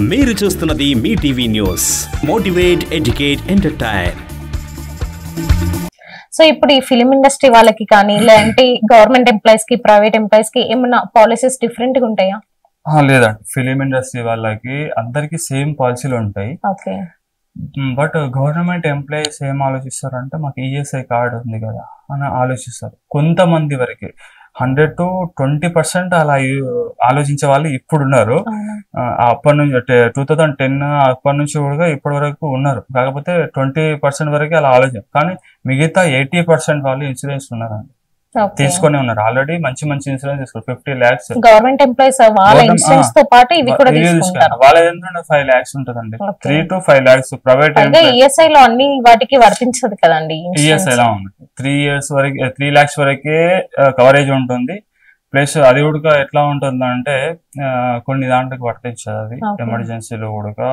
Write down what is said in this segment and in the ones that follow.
మీరు చూస్తున్నది మీ TV news. Motivate, educate, entertain. So ఇప్పుడు ఈ ఫిలిం ఇండస్ట్రీ వాళ్ళకి కానీ లేదంటే గవర్నమెంట్ ఎంప్లాయీస్ కి, ప్రైవేట్ ఎంప్లాయీస్ కి ఏమైనా పాలసీస్ డిఫరెంట్ గా ఉంటాయా? లేదండి, ఫిలిం ఇండస్ట్రీ వాళ్ళకి అందరికి సేమ్ పాలసీలు ఉంటాయి. ఓకే. బట్ గవర్నమెంట్ ఎంప్లాయీస్ ఏం ఆలోచిస్తారంటే మాకు ఈఎస్ఐ కార్డు ఉంది కదా అని ఆలోచిస్తారు. కొంతమంది వరకు 100 to 20% అలా ఆలోచించే వాళ్ళు ఇప్పుడు ఉన్నారు. అప్పటి నుంచి 2010 అప్పటి నుంచి కూడా ఇప్పటి వరకు ఉన్నారు. కాకపోతే 20% వరకే అలా ఆలోచన, కానీ మిగతా 80% వాళ్ళు ఇన్సూరెన్స్ ఉన్నారండి, తీసుకొని ఉన్నారు. ఆల్రెడీ మంచి ఇన్సూరెన్స్ తీసుకోరు. 50 lakhs గవర్నమెంట్ ఎంప్లాయీస్ వాళ్ళ ఇన్సూరెన్స్ తో పాటు ఇవి కూడా తీసుకుంటారు. వాళ్ళది ఎంత 5 lakhs ఉంటదండి, 3 to 5 lakhs. ప్రైవేట్ ఈఎస్ఐ లో అన్ని వాటికి వర్తించదు కదండి. ఈఎస్ఐ లా ఉంది 3 years వరకు 3 lakhs వరకే కవరేజ్ ఉంటుంది. ప్లస్ అది కూడా ఎట్లా ఉంటుంది అంటే కొన్ని దాంట్లోకి వర్తించదు. అది ఎమర్జెన్సీలో కూడా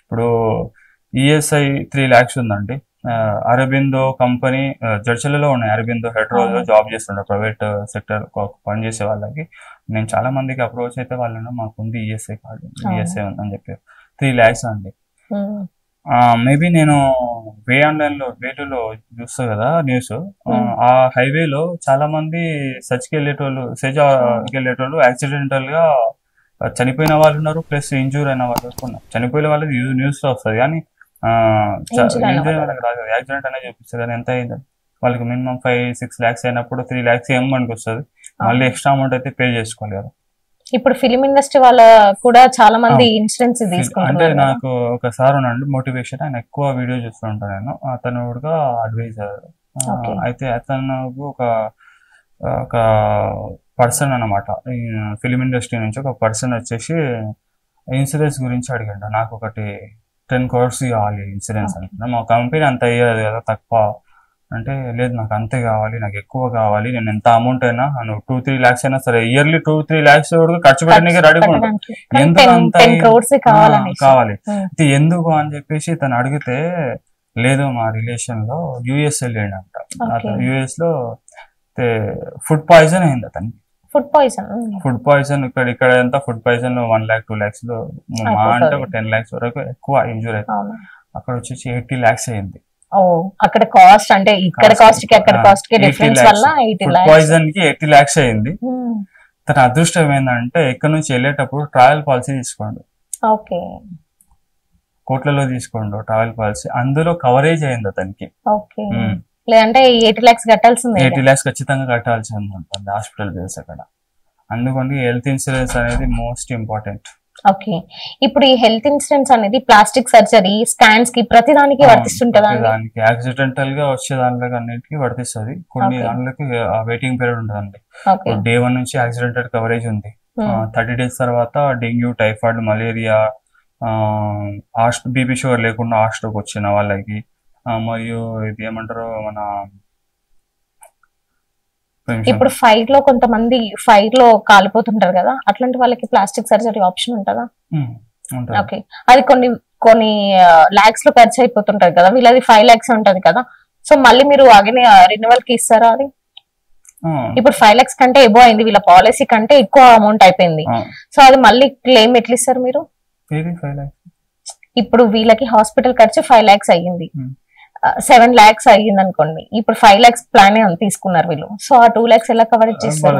ఇప్పుడు ఈఎస్ఐ 3 lakhs ఉందండి. అరబిందో కంపెనీ జడ్చలలో ఉన్నాయి. అరబిందో హెడ్ రోజ్ లో జాబ్ చేస్తుండే ప్రైవేట్ సెక్టర్ పనిచేసే వాళ్ళకి. నేను చాలా మందికి అప్రోచ్ అయితే వాళ్ళను మాకు ఉంది ఈఎస్ఐ కార్డు, ఈఎస్ఐ ఉందని చెప్పారు. 3 lakhs అండి. మేబీ నేను వే ఆన్లైన్ లో వేటూలో చూస్తా కదా న్యూస్, ఆ హైవేలో చాలా మంది సచ్కి వెళ్ళేటోళ్ళు యాక్సిడెంటల్ గా చనిపోయిన వాళ్ళు ఉన్నారు, ప్లస్ ఇంజూర్ అయిన వాళ్ళు ఉన్నారు. చనిపోయిన వాళ్ళకి న్యూస్ లో వస్తుంది, కానీ వాళ్ళకి రాదు. యాక్సిడెంట్ అనేది చూపిస్తుంది, కానీ ఎంత అయింది వాళ్ళకి మినిమం 5-6 lakhs అయినప్పుడు 3 lakhs ఏం మనకి వస్తుంది. మళ్ళీ ఎక్స్ట్రా అమౌంట్ అయితే పే చేసుకోవాలి కదా. ఇప్పుడు ఫిలిం ఇండస్ట్రీ వాళ్ళ కూడా చాలా మంది ఇన్సూరెన్స్ తీసుకుంటారు. అంటే నాకు ఒక సార్ ఉన్నాడు మోటివేషన్, ఆయన ఎక్కువ వీడియో చూస్తూ ఉంటాను నేను. అతను కూడా అడ్వైజర్. అయితే అతను ఒక పర్సన్ అన్నమాట, ఫిలిం ఇండస్ట్రీ నుంచి ఒక పర్సన్ వచ్చేసి ఇన్సూరెన్స్ గురించి అడిగాడు. నాకు ఒకటి 10 crores కావాలి ఇన్సూరెన్స్ అంటే. మా కంపెనీ అంత అయ్యేది కదా, తక్కువ అంటే లేదు నాకు అంతే కావాలి, నాకు ఎక్కువ కావాలి, నేను ఎంత అమౌంట్ అయినా 2-3 lakhs అయినా సరే, ఇయర్లీ 2-3 lakhs ఖర్చు పెట్టడానికి రెడీగా ఉంటాను. ఎందుకు అంత కావాలి ఇది ఎందుకు అని చెప్పేసి తను అడిగితే, లేదు మా రిలేషన్ లో యుఎస్ వెళ్ళాడు అంట. యుఎస్ లో ఫుడ్ పాయిజన్ అయింది అతనికి. ఫుడ్ పాయిజన్ ఇక్కడ ఎంత ఫుడ్ పాయిజన్ 1 lakh 2 lakhs లో మా అంటే ఒక 10 lakhs వరకు ఎక్కువ ఇంజూర్ అయింది. అక్కడ వచ్చేసి 80 lakhs అయింది. అక్కడ కాస్ట్ అంటే ఇక్కడ కాస్ట్ కి అక్కడ కాస్ట్ కి డిఫరెన్స్ వల్ల ఫుడ్ పాయిజన్ కి 80 lakhs అయింది. తన అదృష్టం ఏంటంటే ఇక్కడ నుంచి వెళ్ళేటప్పుడు ట్రావెల్ పాలసీ తీసుకోండు, కోట్లలో తీసుకోండు ట్రావెల్ పాలసీ, అందులో కవరేజ్ అయింది అతనికి. లేదంటే 80 lakhs కట్టాల్సింది, 80 lakhs ఖచ్చితంగా కట్టాల్సి ఉంటుంది హాస్పిటల్ బిల్స్ అక్కడ. అందుకని హెల్త్ ఇన్సూరెన్స్ అనేది మోస్ట్ ఇంపార్టెంట్. ఓకే. ఇప్పుడు ఈ హెల్త్ ఇన్సూరెన్స్ అనేది ప్లాస్టిక్ సర్జరీ, స్కాన్స్ కి ప్రతి దానికి వర్తిస్తుంటదా? దానికి యాక్సిడెంటల్ గా వచ్చే దాంట్లోకి అన్నిటికీ వర్తిస్తుంది. కొన్ని దాంట్లోకి వెయిటింగ్ పీరియడ్ ఉంటుందండి. Day 1 నుంచి యాక్సిడెంటల్ కవరేజ్ ఉంది. 30 days తర్వాత dengue, typhoid, malaria, BP sugar లేకుండా హాస్టల్కి వచ్చిన వాళ్ళకి, మరియు ఇది ఏమంటారు మన ఇప్పుడు ఫైర్ లో కొంతమంది ఫైర్ లో కాలిపోతుంటారు కదా, అట్లాంటి వాళ్ళకి ప్లాస్టిక్ సర్జరీ ఆప్షన్ ఉంటుందా? ఓకే. అది కొన్ని lakhs లో ఖర్చు అయిపోతుంటది కదా, వీళ్ళది 5 lakhs ఉంటది కదా. సో మళ్ళీ మీరు అగైన్ రెన్యువల్ కి ఇస్తారా అది? ఇప్పుడు 5 lakhs కంటే ఎబో అయింది, వీళ్ళ పాలసీ కంటే ఎక్కువ అమౌంట్ అయిపోయింది. సో అది మళ్ళీ క్లెయిమ్ ఎట్లా ఇస్తారు మీరు? ఇప్పుడు వీళ్ళకి హాస్పిటల్ ఖర్చు 5 lakhs అయ్యింది, 7 lakhs అయ్యింది అనుకోండి. ఇప్పుడు 5 lakhs ప్లాన్ తీసుకున్నారు వీళ్ళు. సో ఆ 2 lakhs ఎలా కవర్ చేస్తారు?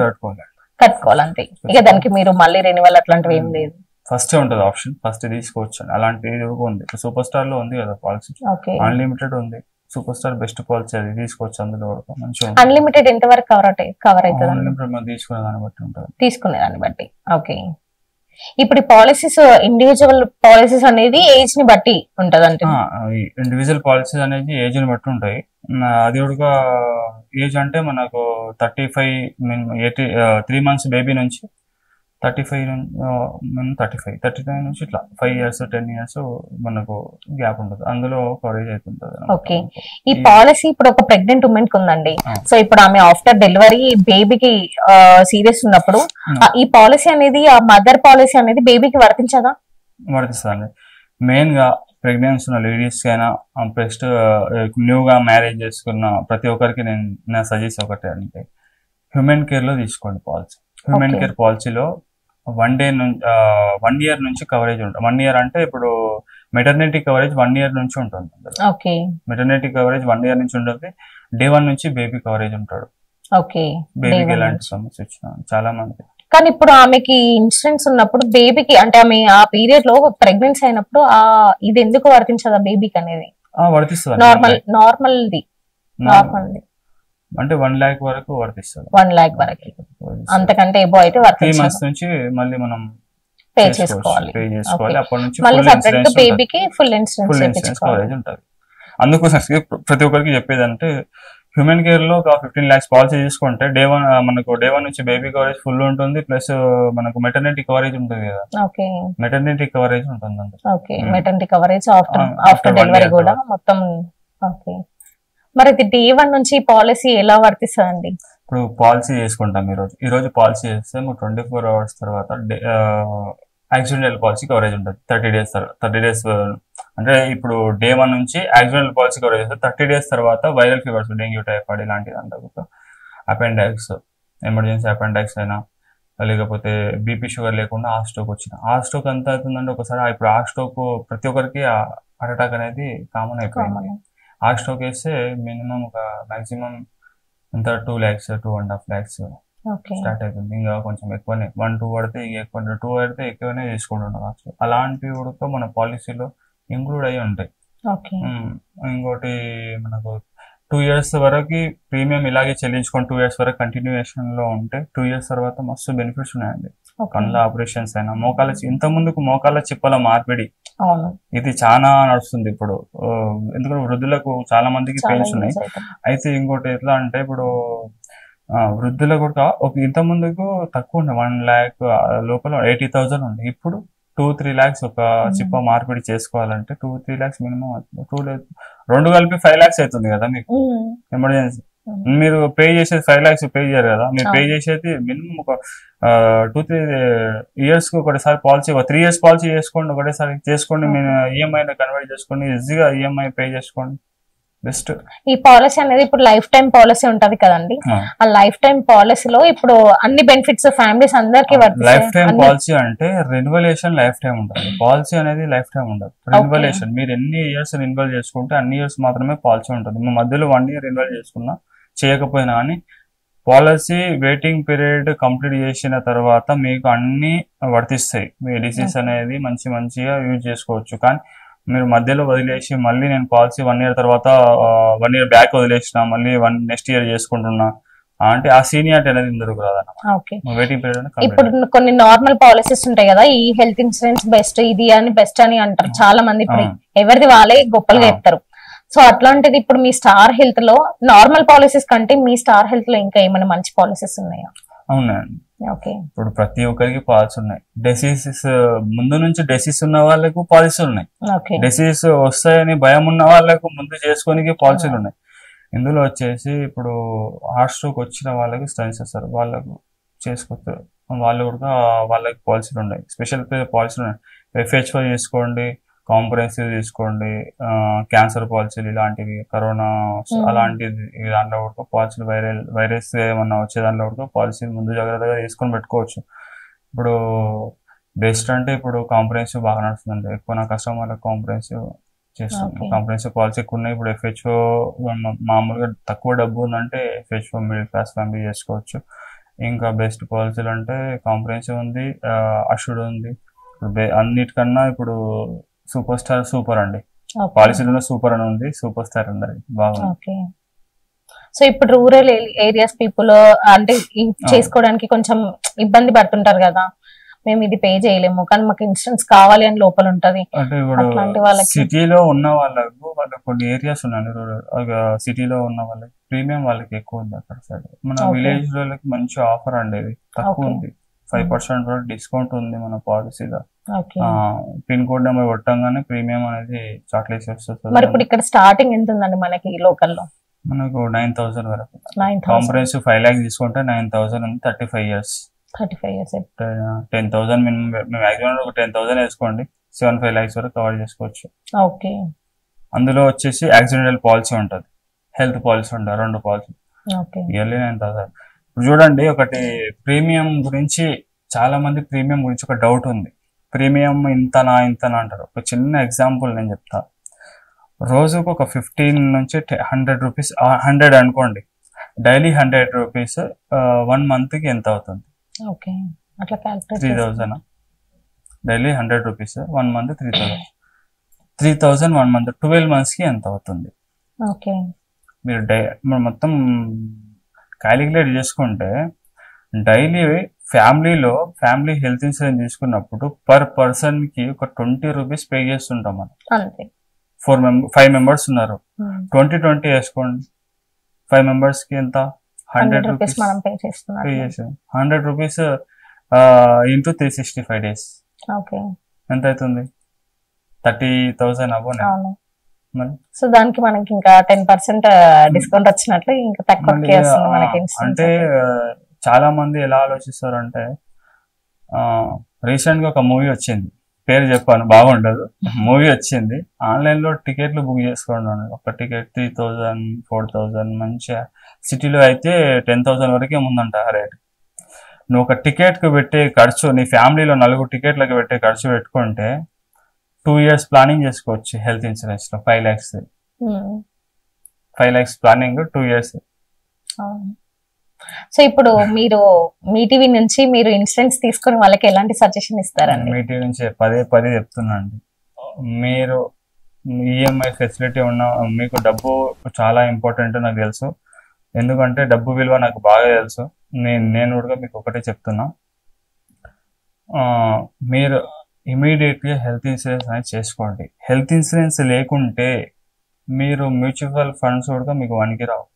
కట్టుకోవాలంతే ఇక, దానికి మీరు మళ్ళీ రెన్యువల్ అట్లాంటివి ఏం లేదు. ఫస్ట్ ఉంటుంది ఆప్షన్, ఫస్ట్ తీసుకోవచ్చు. అలాంటిది ఉంది, సూపర్ స్టార్ లో ఉంది కదా పాలసీ, అన్లిమిటెడ్ ఉంది. సూపర్ స్టార్ బెస్ట్ పాలసీ, అది తీసుకోవచ్చు. అందులో మంచిగా అన్లిమిటెడ్ ఎంత వరకు కవర్ అవుతుంది? తీసుకునే దాన్ని బట్టి ఉంటుంది, తీసుకునే దాన్ని బట్టి. ఓకే. ఇప్పుడు పాలసీస్ ఇండివిజువల్ పాలసీస్ అనేది ఏజ్ ని బట్టి ఉంటది అంటే, ఇండివిజువల్ పాలసీస్ అనేది ఏజ్ ని బట్టి ఉంటాయి. అది కూడా ఏజ్ అంటే మనకు 35 3 months బేబీ నుంచి 39 నుంచి ఇట్లా 5 years 10 years మనకు గ్యాప్ ఉంటుంది, అందులో కవరేజ్ అవుతుంటది. ఓకే. ఈ పాలసీ ఇప్పుడు ఒక ప్రెగ్నెంట్ ఉమెన్ కి ఉందండి. సో ఇప్పుడు ఆమె ఆఫ్టర్ డెలివరీ బేబీకి సీరియస్ ఉన్నప్పుడు ఈ పాలసీ అనేది, ఆ మదర్ పాలసీ అనేది బేబీకి వర్తించదా? వర్తిస్తుంది. మెయిన్ గా ప్రెగ్నెన్సీ ఉన్న లేడీస్ అయినా, ప్లస్ న్యూగా మ్యారేజ్ చేసుకున్న ప్రతి ఒక్కరికి నా సజెస్ట్ ఒకటే అంటే హ్యూమన్ కేర్ లో తీసుకోండి పాలసీ. హ్యూమన్ కేర్ పాలసీలో 1 ఇయర్ నుంచి కవరేజ్ ఉంటుంది. 1 ఇయర్ అంటే ఇప్పుడు మెటర్నిటీ కవరేజ్ 1 ఇయర్ నుంచి ఉంటుంది. మెటర్నిటీ కవరేజ్ 1 ఇయర్ నుంచి ఉంటుంది. డే 1 నుంచి బేబీ కవరేజ్ ఉంటాడు. బేబీకి ఎలాంటి సమస్య వచ్చినా చాలా మంది. కానీ ఇప్పుడు ఆమెకి ఇన్సూరెన్స్ ఉన్నప్పుడు బేబీకి అంటే ఆమె ఆ పీరియడ్ లో ప్రెగ్నెన్సీ అయినప్పుడు ఇది ఎందుకు వర్తించదా బేబీకి అనేది? వర్తిస్తుంది. నార్మల్ది అంటే 1 lakh వరకు వర్తిస్తుంది. 1 lakh వరకు, అంతకంటే ఎబో అయితే 3 months నుంచి మళ్ళీ మనం పే చేసుకోవాలి. అప్పటి నుంచి మళ్ళీ సెపరేట్ బేబీకి ఫుల్ ఇన్సూరెన్స్ కవరేజ్ ఉంటుంది. అందుకోసం ప్రతి ఒక్కరికి చెప్పేది అంటే హ్యూమన్ కేర్ లో ఒక 15 lakhs పాలసీ తీసుకుంటే మనకు డే 1 నుంచి బేబీ కవరేజ్ ఫుల్ ఉంటుంది, ప్లస్ మనకు మెటర్నిటీ కవరేజ్ ఉంటుంది కదా. మెటర్నిటీ కవరేజ్ ఉంటుంది. మెటర్నిటీ కవరేజ్ ఆఫ్టర్ డెలివరీ కూడా మొత్తం. మరి ఇది డే 1 నుంచి పాలసీ ఎలా వర్తిస్తుందండి? ఇప్పుడు పాలసీ చేసుకుంటాం ఈ రోజు పాలసీ చేస్తే 24 hours తర్వాత యాక్సిడెంటల్ పాలసీ కవరేజ్ ఉంటుంది. 30 days అంటే ఇప్పుడు డే 1 నుంచి యాక్సిడెంటల్ పాలసీ కవరేజ్ చేస్తే 30 days తర్వాత వైరల్ ఫీవర్స్, డెంగ్యూ, టైఫాయిడ్ ఇలాంటిది అంతా, అపెండాక్స్, ఎమర్జెన్సీ అపెండాక్స్ అయినా, లేకపోతే బీపీ షుగర్ లేకుండా ఆ స్ట్రోక్ వచ్చిన, ఆ స్ట్రోక్ ఎంత అవుతుందంటే ఒకసారి ఇప్పుడు ఆ స్ట్రోక్ ప్రతి ఒక్కరికి హార్ట్ అటాక్ అనేది కామన్ అయిపోయింది. ఆ స్ట్రోక్ వేస్తే మినిమం ఒక మాక్సిమం ఎంత 2 lakhs 2.5 lakhs స్టార్ట్ అవుతుంది. ఇంకా కొంచెం ఎక్కువనే 1-2 పడితే ఎక్కువ, 2 పడితే ఎక్కువనే తీసుకుంటున్నాం. అలాంటివి కూడా మన పాలసీలో ఇంక్లూడ్ అయ్యి ఉంటాయి. ఇంకోటి మనకు 2 years వరకు ప్రీమియం ఇలాగే చెల్లించుకొని 2 years వరకు కంటిన్యూషన్ లో ఉంటే 2 years తర్వాత మస్తు బెనిఫిట్స్ ఉన్నాయండి. కళ్ళ ఆపరేషన్స్ అయినా, ఇంత ముందుకు మోకాళ్ళ చిప్పల మార్పిడి ఇది చాలా నడుస్తుంది ఇప్పుడు. ఎందుకంటే వృద్ధులకు చాలా మందికి పెయిన్స్ ఉన్నాయి. అయితే ఇంకోటి ఎట్లా అంటే ఇప్పుడు వృద్ధులకు కూడా ఇంత ముందుకు తక్కువ ఉండే 1 lakh లోపల 80,000 ఉంది. ఇప్పుడు 2-3 lakhs ఒక చిప్ప మార్పిడి చేసుకోవాలంటే 2-3 lakhs మినిమం. 2 కలిపి 5 lakhs అవుతుంది కదా మీకు ఎమర్జెన్సీ. మీరు పే చేసేది 5 lakhs పే చేయరు కదా, మీరు పే చేసేది మినిమం ఒక 2-3 years కి ఒకటిసారి పాలసీ, 3 years పాలసీ చేసుకోండి, ఒకటేసారి చేసుకోండి. మీరు ఈఎంఐ కన్వర్ట్ చేసుకోండి, ఈజీగా ఈఎంఐ పే చేసుకోండి. బెస్ట్. ఈ పాలసీ అనేది ఇప్పుడు లైఫ్ టైం పాలసీ ఉంటది కదండి, ఆ లైఫ్ టైం పాలసీలో ఇప్పుడు అన్ని బెనిఫిట్స్ ఫ్యామిలీస్ అందరికి లైఫ్ టైం పాలసీ అంటే రెన్యువలేషన్ లైఫ్ టైం ఉంటుంది. పాలసీ అనేది లైఫ్ టైం ఉండదు. రెన్యువలేషన్ మీరు ఎన్ని ఇయర్స్ రెన్యువల్ చేసుకుంటే అన్ని ఇయర్స్ మాత్రమే పాలసీ ఉంటుంది. మీ మధ్యలో 1 year రెన్యువల్ చేసుకున్నా చేయకపోయినా కానీ పాలసీ వెయిటింగ్ పీరియడ్ కంప్లీట్ చేసిన తర్వాత మీకు అన్ని వర్తిస్తాయి. మీ డిసీజ్ అనేది మంచిగా యూజ్ చేసుకోవచ్చు. కానీ మీరు మధ్యలో వదిలేసి మళ్ళీ నేను పాలసీ 1 year తర్వాత 1 year బ్యాక్ వదిలేసిన మళ్ళీ నెక్స్ట్ ఇయర్ చేసుకుంటున్నా అంటే ఆ సీనియారిటీ అనేది దొరకదు. Waiting period. ఇప్పుడు కొన్ని నార్మల్ పాలసీస్ ఉంటాయి కదా, ఈ హెల్త్ ఇన్సూరెన్స్ బెస్ట్, ఇది అని బెస్ట్ అని అంటారు చాలా మంది. ఇప్పుడు ఎవరిది వాళ్ళే గొప్పలుగా చెప్తారు. సో అట్లాంటిది ఇప్పుడు మీ స్టార్ హెల్త్ లో నార్మల్ పాలసీస్ కంటే మీ స్టార్ హెల్త్ లో ఇంకా ఏమైనా మంచి పాలసీస్ ఉన్నాయా? అవునండి. ఇప్పుడు ప్రతి ఒక్కరికి పాలసీ ఉన్నాయి. డిసీజెస్ ముందు నుంచి డిసీజ్ ఉన్న వాళ్ళకు పాలసీలు ఉన్నాయి. డిసీజ్ వస్తాయని భయం ఉన్న వాళ్ళకు ముందు చేసుకోనికి పాలసీలు ఉన్నాయి. ఇందులో వచ్చేసి ఇప్పుడు హార్ట్ స్ట్రోక్ వచ్చిన వాళ్ళకి స్టెంట్స్ ఇస్తారు, వాళ్ళకు చేసుకొస్తారు. వాళ్ళు కూడా వాళ్ళకి పాలసీలు ఉన్నాయి, స్పెషల్ పాలసీలు ఉన్నాయి. FHO చేసుకోండి, కాంప్రహెన్సివ్ తీసుకోండి, క్యాన్సర్ పాలసీలు ఇలాంటివి, కరోనా అలాంటిది దాంట్లో కూడా పాలసీలు, వైరస్ ఏమన్నా వచ్చే దాంట్లో కూడా పాలసీలు ముందు జాగ్రత్తగా తీసుకొని పెట్టుకోవచ్చు. ఇప్పుడు బెస్ట్ అంటే ఇప్పుడు కాంప్రహెన్సివ్ బాగా నడుస్తుందండి. ఎక్కువ నా కస్టమర్లకు కాంప్రహెన్సివ్ చేస్తాను. కాంప్రహెన్సివ్ పాలసీ ఎక్కువ ఉన్నాయి. ఇప్పుడు FHO మామూలుగా తక్కువ డబ్బు ఉందంటే FHO మిడిల్ క్లాస్ ఫ్యామిలీ చేసుకోవచ్చు. ఇంకా బెస్ట్ పాలసీలు అంటే కాంప్రహెన్సివ్ ఉంది, అష్యూర్డ్ ఉంది. ఇప్పుడు అన్నిటికన్నా ఇప్పుడు సూపర్ అండి, పాలసీలో సూపర్ అని ఉంది, సూపర్ స్టార్ ఉంది, బాగుంది. సో ఇప్పుడు రూరల్ ఏరియాస్ పీపుల్ అంటే చేసుకోవడానికి కొంచెం ఇబ్బంది పడుతుంటారు కదా, మేము ఇది పే చేయలేము కానీ మాకు ఇన్సూరెన్స్ కావాలి అని లోపల ఉంటది. అంటే ఇప్పుడు సిటీలో ఉన్న వాళ్ళకు కొన్ని ఏరియాస్ ఉన్నాయి, రూరల్ సిటీలో ఉన్న వాళ్ళకి ప్రీమియం వాళ్ళకి ఎక్కువ ఉంది అక్కడ సైడ్. మన విలేజ్ వాళ్ళకి మంచి ఆఫర్ అండి, తక్కువ ఉంది, 5% వరకు డిస్కౌంట్ ఉంది మన పాలసీలో. పిన్ కోడ్ నెంబర్ కొట్టంగానే ప్రీమియం అనేది చాక్లెట్స్ వస్తుంది. మరి ఇప్పుడు ఇక్కడ స్టార్టింగ్ ఎంత ఉందండి మనకి లోకల్లో? మనకు 9,000 వరకు. కాంప్రహెన్సివ్ 5 lakhs తీసుకుంటే 9,000 ఉంది, 35 years. 10,000 మినిమం, మాక్సిమం ఒక 10,000 వేసుకోండి, 7-5 lakhs వరకు కవర్ చేసుకోవచ్చు. అందులో వచ్చేసి యాక్సిడెంటల్ పాలసీ ఉంటుంది, హెల్త్ పాలసీ ఉంటుంది, 2 పాలసీ, ఇయర్లీ 9,000. ఇప్పుడు చూడండి, ఒకటి ప్రీమియం గురించి చాలా మంది ప్రీమియం గురించి ఒక డౌట్ ఉంది. ప్రీమియం ఇంతనా అంటారు. ఒక చిన్న ఎగ్జాంపుల్ నేను చెప్తా. రోజుకు ఒక 15 నుంచి 100 రూపీస్, 100 అనుకోండి, డైలీ 100 రూపీస్ 1 మంత్కి ఎంత అవుతుంది? 3000. డైలీ 100 రూపీస్ 1 మంత్ 3000 1 మంత్ 12 మంత్స్కి ఎంత అవుతుంది? మీరు మొత్తం క్యాలిక్యులేట్ చేసుకుంటే డైలీ ఫ్యామిలీ హెల్త్ ఇన్సూరెన్స్ తీసుకున్నప్పుడు పర్ పర్సన్ కి ఒక 20 రూపీస్ పే చేస్తుంటాం మనం. 5 మెంబర్స్ ఉన్నారు, 20 వేసుకోండి. 5 మెంబర్స్ కి ఎంత? 100 రూపీస్ పే చేసాం. 100 రూపీస్ ఇంటూ 365 days ఎంత అవుతుంది? 30,000 అబోనే. సో దానికి మనకి ఇంకా 10% డిస్కౌంట్ వచ్చినట్లు ఇంకా తక్కువ అంటే చాలా మంది ఎలా ఆలోచిస్తారు అంటే, రీసెంట్ గా ఒక మూవీ వచ్చింది, పేరు చెప్పాను బాగుండదు, మూవీ వచ్చింది, ఆన్లైన్ లో టికెట్లు బుక్ చేసుకోండి. ఒక టికెట్ 3,000 4,000, మంచిగా సిటీలో అయితే 10,000 వరకే ముందంట రేట్. నువ్వు ఒక టికెట్ కు పెట్టే ఖర్చు, నీ ఫ్యామిలీలో 4 టికెట్లకు పెట్టే ఖర్చు పెట్టుకుంటే 2 years ప్లానింగ్ చేసుకోవచ్చు హెల్త్ ఇన్సూరెన్స్ లో. 5 lakhs 5 lakhs planning 2 years. So ఇప్పుడు మీరు మీ టీవీ నుంచి మీరు ఇన్సూరెన్స్ తీసుకుని వాళ్ళకి ఎలాంటి సజెషన్ ఇస్తారండి? మీ టీవీ నుంచి పదే చెప్తున్నాండి, మీరు ఈఎంఐ ఫెసిలిటీ ఉన్న, మీకు డబ్బు చాలా ఇంపార్టెంట్ నాకు తెలుసు, ఎందుకంటే డబ్బు విలువ నాకు బాగా తెలుసు. నేను కూడా మీకు ఒకటే చెప్తున్నా, మీరు ఇమీడియట్ గా హెల్త్ ఇన్సూరెన్స్ అనేది చేసుకోండి. హెల్త్ ఇన్సూరెన్స్ లేకుంటే మీరు మ్యూచువల్ ఫండ్స్ కూడా మీకు వనికి రావు.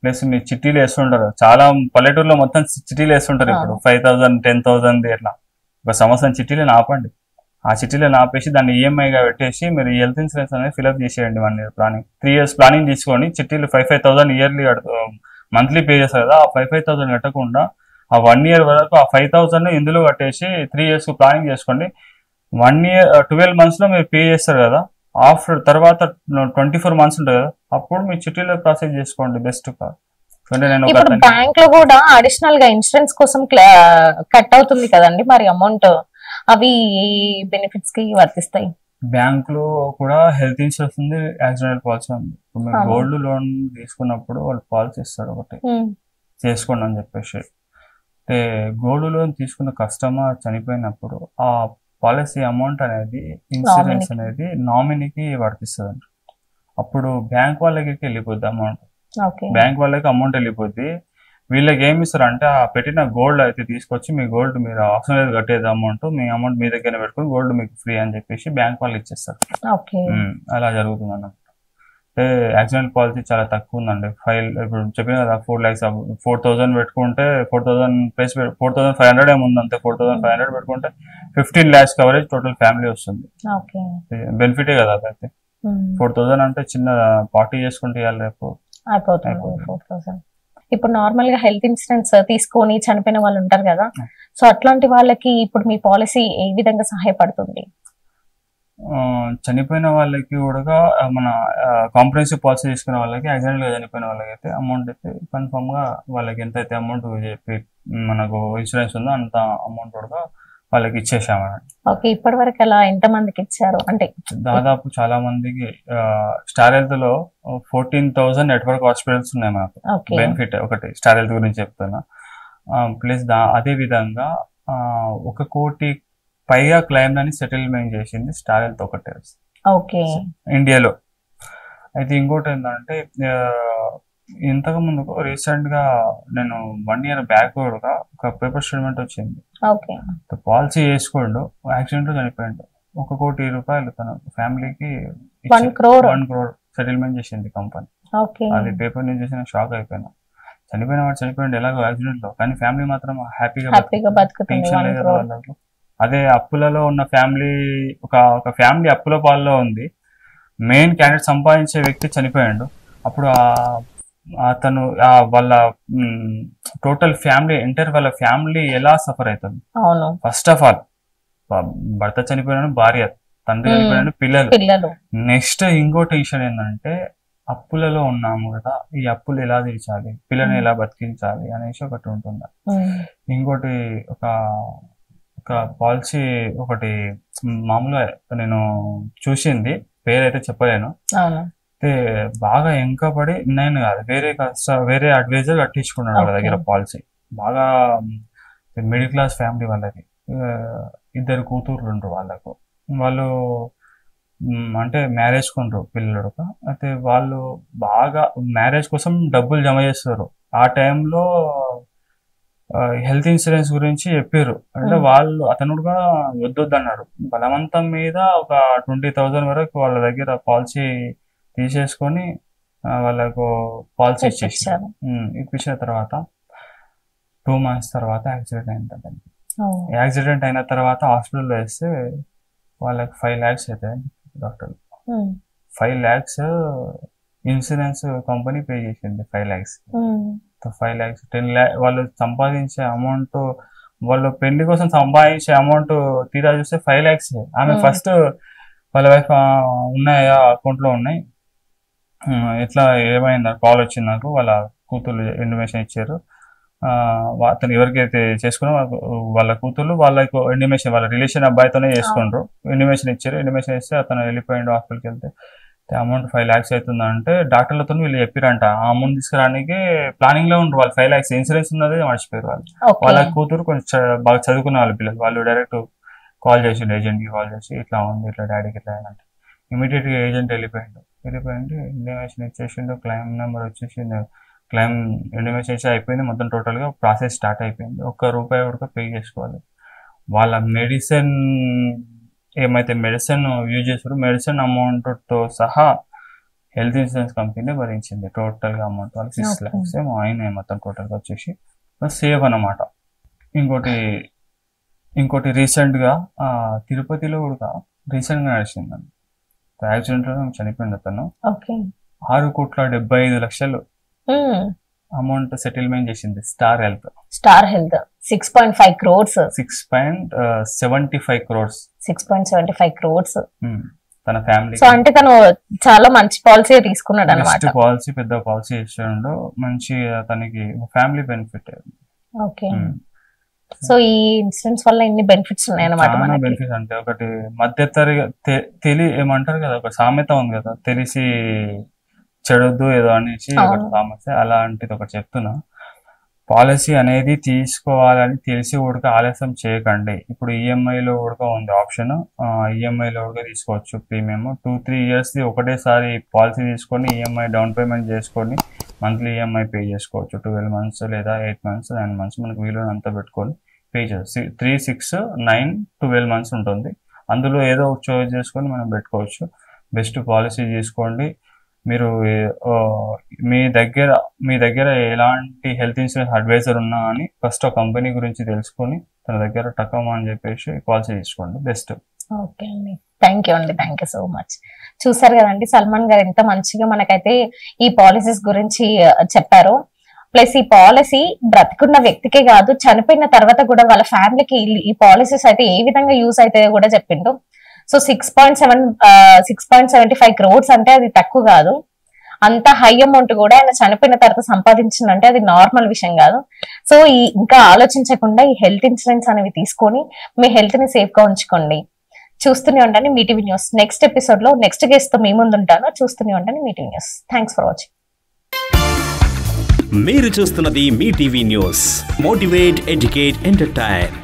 ప్లస్ మీరు చిట్టీలు వేస్తుంటారు, చాలా పల్లెటూరులో మొత్తం చిట్టీలు వేస్తుంటారు. ఇప్పుడు 5,000 10,000 ఇట్లా ఒక సంవత్సరం చిట్టీలు ఆపండి. ఆ చిట్టీలు ఆపేసి దాన్ని ఈఎంఐగా పెట్టేసి మీరు హెల్త్ ఇన్సూరెన్స్ అనేది ఫిల్అప్ చేసేయండి. 1 year ప్లానింగ్, 3 years ప్లానింగ్ తీసుకొని చిట్టీలు 5,000 ఇయర్లీ మంత్లీ పే చేస్తారు కదా, ఆ 5,000 కట్టకుండా ఆ 1 year వరకు ఆ 5,000 ఇందులో కట్టేసి 3 years ప్లానింగ్ చేసుకోండి. 1 year 12 months లో మీరు పే చేస్తారు కదా, ఆఫ్టర్ తర్వాత 24 months ఉంటుంది కదా, అప్పుడు మీ చిట్టీలో ప్రాసెస్ చేసుకోండి. బెస్ట్ ఇప్పుడు బ్యాంక్ లో కూడా అడిషనల్ గా ఇన్సూరెన్స్ కోసం కట్ అవుతుంది కదండి, మరి అమౌంట్ అవి బెనిఫిట్స్ కి వర్తిస్తాయి? బ్యాంక్ లో కూడా హెల్త్ ఇన్సూరెన్స్ ఉంది, యాక్సిడెంటల్ పాలసీ ఉంది. మీరు గోల్డ్ లోన్ తీసుకున్నప్పుడు వాళ్ళు పాలసీ ఇస్తారు ఒకటి, చేసుకోండి అని చెప్పేసి. అంటే గోల్డ్ లోన్ తీసుకున్న కస్టమర్ చనిపోయినప్పుడు ఆ పాలసీ అమౌంట్ అనేది, ఇన్సూరెన్స్ అనేది నామినీకి వర్తిస్తుంది. అప్పుడు బ్యాంక్ వాళ్ళకి వెళ్ళిపోద్ది అమౌంట్, బ్యాంక్ వాళ్ళకి అమౌంట్ వెళ్ళిపోద్ది. వీళ్ళకి ఏమి ఇస్తారు అంటే, ఆ పెట్టిన గోల్డ్ అయితే తీసుకొచ్చి మీ గోల్డ్ మీరు అవసరం లేదు కట్టేది అమౌంట్, మీ అమౌంట్ మీ దగ్గర పెట్టుకుని గోల్డ్ మీకు ఫ్రీ అని చెప్పేసి బ్యాంక్ వాళ్ళు ఇచ్చేస్తారు. అలా జరుగుతుంది అన్నమాట. అంటే యాక్సిడెంట్ పాలసీ చాలా తక్కువ ఉందండి. ఇప్పుడు చెప్పిన కదా 4 lakhs 4,000 పెట్టుకుంటే 4,000 ప్లస్ 4,500 ఏముంది అంతే. 4,500 పెట్టుకుంటే 15 lakhs కవరేజ్ టోటల్ ఫ్యామిలీ వస్తుంది. బెనిఫిటే కదా అదైతే. 4,000 అంటే చిన్న పార్టీ చేసుకుంటే ఇవ్వాలి రేపు అయిపోతుంది 4,000. ఇప్పుడు నార్మల్ గా హెల్త్ ఇన్సూరెన్స్ తీసుకొని చనిపోయిన వాళ్ళు ఉంటారు కదా, సో అట్లాంటి వాళ్ళకి ఇప్పుడు మీ పాలసీ ఏ విధంగా సహాయపడుతుంది? చనిపోయిన వాళ్ళకి కూడా మన కాంప్రహెన్సివ్ పాలసీ తీసుకునే వాళ్ళకి, యాక్సిడెంట్ గా చనిపోయిన వాళ్ళకి అయితే అమౌంట్ అయితే కన్ఫర్మ్ గా వాళ్ళకి ఎంత అయితే అమౌంట్ మనకు ఇన్సూరెన్స్ ఉందో అంత అమౌంట్ కూడా వాళ్ళకి ఇచ్చేసామని. ఓకే, ఇప్పటి వరకు అలా ఎంత మందికి ఇచ్చారు? అంటే దాదాపు చాలా మందికి. స్టార్ హెల్త్ లో 14,000 నెట్వర్క్ హాస్పిటల్స్ ఉన్నాయి మనకు. బెనిఫిట్ ఒకటి స్టార్ హెల్త్ గురించి చెప్తున్నా. ప్లస్ అదే విధంగా 1 కోటి పైగా క్లైమ్ అని సెటిల్మెంట్ చేసింది స్టార్ హెల్త్ ఒకటే ఇండియాలో. అయితే ఇంకోటి ఏంటంటే, ఇంతకు ముందు రీసెంట్ గా నేను 1 year బ్యాక్ కూడా ఒక పేపర్ స్టేట్మెంట్ వచ్చింది. పాలసీ వేసుకోండు, యాక్సిడెంట్ లో చనిపోయిండు, 1 కోటి రూపాయలు తన ఫ్యామిలీకి 1 crore సెటిల్మెంట్ చేసింది కంపెనీ. అది పేపర్ నుంచి చేసిన షాక్ అయిపోయినా. చనిపోయిన వాడు చనిపోయింది ఎలాగో యాక్సిడెంట్ లో, కానీ ఫ్యామిలీ మాత్రం హ్యాపీగా బతుకుతుంది. అదే అప్పులలో ఉన్న ఫ్యామిలీ, ఒక ఫ్యామిలీ అప్పుల పాల్లో ఉంది, మెయిన్ క్యాండిడేట్ సంపాదించే వ్యక్తి చనిపోయాడు. అప్పుడు అతను వాళ్ళ టోటల్ ఫ్యామిలీ వాళ్ళ ఫ్యామిలీ ఎలా సఫర్ అవుతుంది? ఫస్ట్ ఆఫ్ ఆల్ భర్త చనిపోయినాడు, భార్య, తండ్రి చనిపోయినాడు, పిల్లలు. నెక్స్ట్ ఇంకోటి విషయం ఏంటంటే, అప్పులలో ఉన్నాము కదా, ఈ అప్పులు ఎలా తీర్చాలి, పిల్లల్ని ఎలా బతికించాలి అనేసి ఒకటి ఉంటుంది. ఇంకోటి ఒక ఒక పాలసీ ఒకటి మామూలుగా నేను చూసింది, పేరైతే చెప్పలేను. అయితే బాగా ఎంకపడి నేను కాదు, వేరే అడ్వైజర్ కట్టించుకున్నాడు వాళ్ళ దగ్గర పాలసీ. బాగా మిడిల్ క్లాస్ ఫ్యామిలీ వాళ్ళది, 2 కూతుర్లు ఉండరు వాళ్ళకు. వాళ్ళు అంటే మ్యారేజ్ కొండ్రు పిల్లలు. అయితే వాళ్ళు బాగా మ్యారేజ్ కోసం డబ్బులు జమ చేస్తారు. ఆ టైంలో హెల్త్ ఇన్సూరెన్స్ గురించి చెప్పారు. అంటే వాళ్ళు అతను కూడా వద్దొద్దు అన్నాడు. బలవంతం మీద ఒక 20,000 వరకు వాళ్ళ దగ్గర పాలసీ తీసేసుకొని వాళ్ళకు పాలసీ ఇచ్చేసారు. ఇప్పించిన తర్వాత 2 months తర్వాత యాక్సిడెంట్ అయింది. యాక్సిడెంట్ అయిన తర్వాత హాస్పిటల్లో వేస్తే వాళ్ళకి 5 lakhs అవుతాయి doctor. 5 lakhs insurance company pay చేసింది. 5 lakhs 5 lakhs 10 lakhs వాళ్ళు సంపాదించే అమౌంట్, వాళ్ళు పెళ్లి కోసం సంపాదించే అమౌంట్ తీరా చూస్తే 5 lakhs. ఆమె ఫస్ట్ వాళ్ళ వైఫ్ ఉన్నాయా అకౌంట్లో ఉన్నాయి, ఎట్లా ఏమైందా కాల్ వచ్చింది నాకు, వాళ్ళ కూతురు ఇంటిమేషన్ ఇచ్చారు. అతను ఎవరికైతే చేసుకున్నా వాళ్ళ కూతురు వాళ్ళకు ఇంటిమేషన్, వాళ్ళ రిలేషన్ అబ్బాయితోనే చేసుకుంటారు. ఇంటిమేషన్ ఇచ్చారు. ఇంటిమేషన్ ఇస్తే అతను వెళ్ళిపోయిండు. హాస్పిటల్కి వెళ్తే అమౌంట్ 5 lakhs అవుతుందంటే డాక్టర్లతో వీళ్ళు చెప్పారంట ఆ అమౌంట్ తీసుకురానికి ప్లానింగ్ లో ఉంటారు వాళ్ళు. 5 lakhs ఇన్సూరెన్స్ ఉన్నది మర్చిపోయారు వాళ్ళు. వాళ్ళ కూతురు కొంచెం బాగా చదువుకున్న వాళ్ళ పిల్లలు. వాళ్ళు డైరెక్ట్ కాల్ చేసిండు, ఏజెంట్ కి కాల్ చేసి ఇట్లా ఉంది, ఇట్లా డాడీకి ఇట్లా అంటే ఇమీడియట్ గా ఏజెంట్ వెళ్ళిపోయిండు. ఇంటిమేషన్ ఇచ్చేసిండు, క్లైమ్ నెంబర్ వచ్చేసిండు, క్లైమ్ ఇంటిమేషన్ ఇచ్చి అయిపోయింది. మొత్తం టోటల్ గా ప్రాసెస్ స్టార్ట్ అయిపోయింది. ₹1 కూడా పే చేసుకోవాలి. వాళ్ళ మెడిసిన్ ఏమైతే మెడిసిన్ యూజ్ చేస్తారో మెడిసిన్ అమౌంట్ తో సహా హెల్త్ ఇన్సూరెన్స్ కంపెనీ భరించింది. టోటల్ గా అమౌంట్ వాళ్ళకి 6 lakhs ఏమో అయినాయి మొత్తం టోటల్ గా వచ్చేసి. సేవ్ అన్నమాట. ఇంకోటి రీసెంట్ గా తిరుపతిలో కూడా రీసెంట్ గా నడిచిందండి. యాక్సిడెంట్ లో చనిపోయింది అతను. 6,75,00,000 అమౌంట్ సెటిల్మెంట్ చేసింది star health. 6.5 crores 6.75 crores 6.75 crores తన ఫ్యామిలీ. సో అంటే తను చాలా మంచి పాలసీ తీసుకున్నాడు అన్నమాట. పాలసీ పెద్ద పాలసీ ఇచ్చాడు, మంచి తనకి ఫ్యామిలీ బెనిఫిట్. ఓకే. సో ఈ ఇన్సూరెన్స్ వల్ల ఎన్ని బెనిఫిట్స్ ఉన్నాయి అన్నమాట. బెనిఫిట్స్ అంటే ఒకటి మధ్య తరగతి ఏమంటారు కదా, ఒక సామెత ఉంది కదా, తెలిసి చెడొద్దు ఏదో అనేసి ఒకటి సమస్య, అలాంటిది ఒకటి చెప్తున్నా. పాలసీ అనేది తీసుకోవాలని తెలిసి కూడా ఆలస్యం చేయకండి. ఇప్పుడు ఈఎంఐలో కూడా ఉంది ఆప్షన్, ఈఎంఐలో కూడా తీసుకోవచ్చు. ప్రీమియం 2-3 years ఒకటేసారి పాలసీ తీసుకొని ఈఎంఐ డౌన్ పేమెంట్ చేసుకొని మంత్లీ ఈఎంఐ పే చేసుకోవచ్చు. 12 months లేదా 8 months 9 months మనకు వీలునంతా పెట్టుకొని పే చేయవచ్చు. 3, 6, 9, 12 months ఉంటుంది. అందులో ఏదో చూస్ చేసుకొని మనం పెట్టుకోవచ్చు. బెస్ట్ పాలసీ తీసుకోండి. మీరు మీ దగ్గర ఎలాంటి హెల్త్ ఇన్సూరెన్స్ అడ్వైజర్ ఉన్నా అని ఫస్ట్ ఆ కంపెనీ గురించి తెలుసుకొని తన దగ్గర టకమా అని చెప్పేసి పాలసీ తీసుకోండి, బెస్ట్. ఓకే అండి, థ్యాంక్ యూ అండి, థ్యాంక్ యూ సో మచ్. చూసారు కదండి సల్మాన్ గారు ఎంత మంచిగా మనకైతే ఈ పాలసీస్ గురించి చెప్పారు. ప్లస్ ఈ పాలసీ బ్రతికున్న వ్యక్తికే కాదు, చనిపోయిన తర్వాత కూడా వాళ్ళ ఫ్యామిలీకి ఈ పాలసీస్ అయితే ఏ విధంగా యూజ్ అవుతాయో కూడా చెప్పిండు. సో 6.75 crores అంటే అది తక్కువ కాదు. అంత హై అమౌంట్ కూడా ఆయన చనిపోయిన తర్వాత సంపాదించిందంటే అది నార్మల్ విషయం కాదు. సో ఇంకా ఆలోచించకుండా ఈ హెల్త్ ఇన్సూరెన్స్ అనేవి తీసుకొని మీ హెల్త్ ని సేఫ్ గా ఉంచుకోండి. చూస్తూనే ఉండండి మీటీవీ న్యూస్. నెక్స్ట్ ఎపిసోడ్ లో నెక్స్ట్ గెస్ట్ తో మీ ముందు ఉంటాను. చూస్తూనే ఉండండి Mee TV news. Thanks for watching. మీరు చూస్తున్నది Mee TV news. Motivate, educate, entertain.